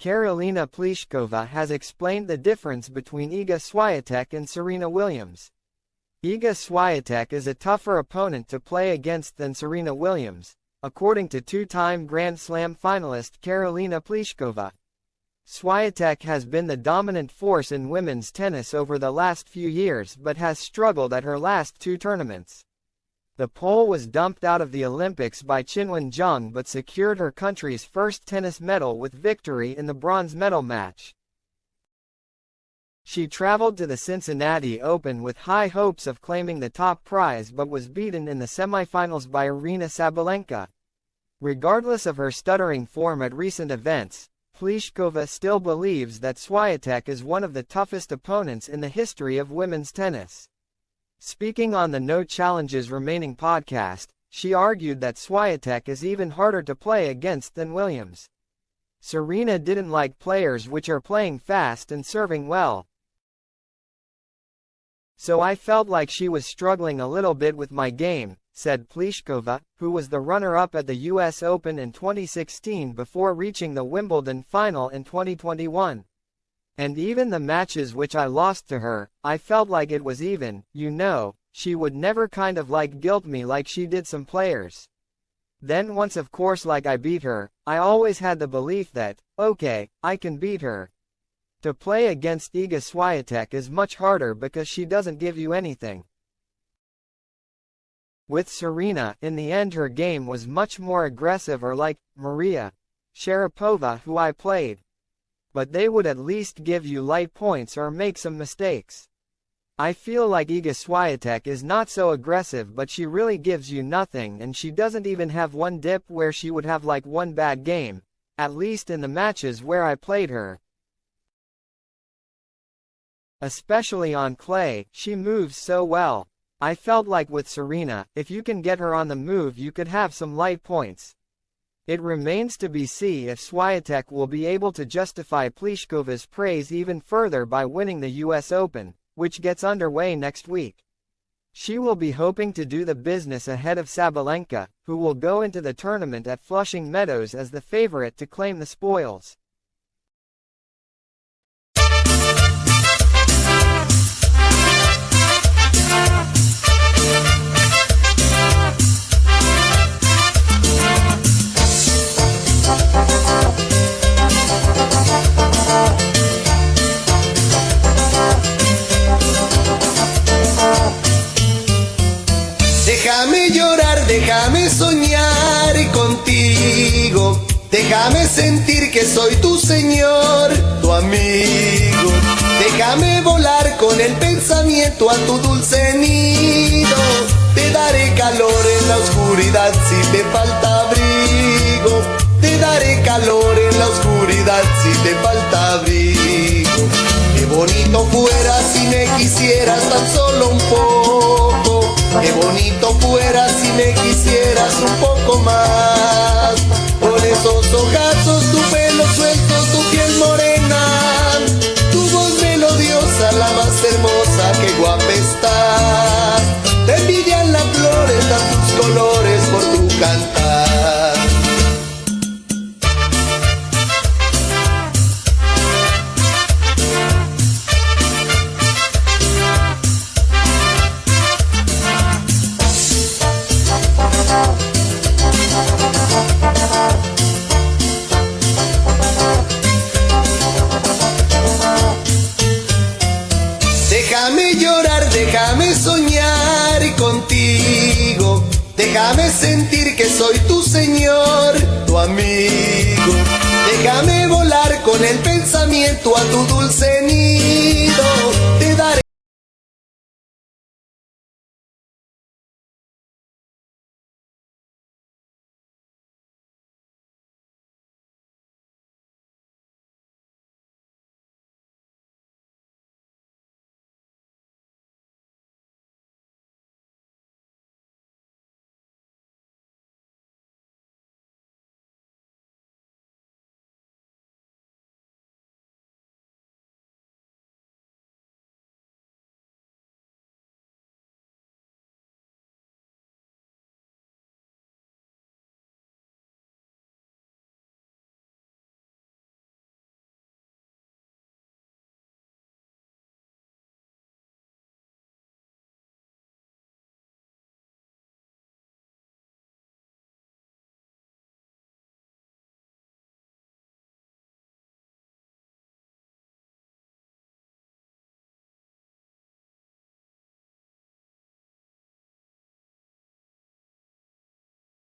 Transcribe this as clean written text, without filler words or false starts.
Karolina Pliskova has explained the difference between Iga Swiatek and Serena Williams. Iga Swiatek is a tougher opponent to play against than Serena Williams, according to two-time Grand Slam finalist Karolina Pliskova. Swiatek has been the dominant force in women's tennis over the last few years but has struggled at her last two tournaments. The Pole was dumped out of the Olympics by Qinwen Zheng but secured her country's first tennis medal with victory in the bronze medal match. She traveled to the Cincinnati Open with high hopes of claiming the top prize but was beaten in the semifinals by Aryna Sabalenka. Regardless of her stuttering form at recent events, Pliskova still believes that Swiatek is one of the toughest opponents in the history of women's tennis. Speaking on the No Challenges Remaining podcast, she argued that Swiatek is even harder to play against than Williams. Serena didn't like players which are playing fast and serving well. So I felt like she was struggling a little bit with my game, said Pliskova, who was the runner-up at the US Open in 2016 before reaching the Wimbledon final in 2021. And even the matches which I lost to her, I felt like it was even, she would never kind of like guilt me like she did some players. Then once of course like I beat her, I always had the belief that, okay, I can beat her. To play against Iga Swiatek is much harder because she doesn't give you anything. With Serena, in the end her game was much more aggressive or like Maria Sharapova who I played. But they would at least give you light points or make some mistakes. I feel like Iga Swiatek is not so aggressive but she really gives you nothing and she doesn't even have one dip where she would have like one bad game, at least in the matches where I played her. Especially on clay, she moves so well. I felt like with Serena, if you can get her on the move you could have some light points. It remains to be seen if Swiatek will be able to justify Pliskova's praise even further by winning the US Open, which gets underway next week. She will be hoping to do the business ahead of Sabalenka, who will go into the tournament at Flushing Meadows as the favorite to claim the spoils. Déjame llorar, déjame soñar contigo, déjame sentir que soy tu señor, tu amigo. Déjame volar con el pensamiento a tu dulce nido. Te daré calor en la oscuridad si te falta abrigo. Te daré calor en la oscuridad si te falta abrigo. Qué bonito fuera si me quisieras tan solo un poco. Qué bonito fuera si me quisieras un poco más. Con esos ojazos, tu pelo suelto, tu piel morena, tu voz melodiosa, la más hermosa, qué guapa estás. Te envidian las flores, dan tus colores por tu cantar. Déjame llorar, déjame soñar contigo. Déjame sentir que soy tu señor, tu amigo. Déjame volar con el pensamiento a tu dulce nido.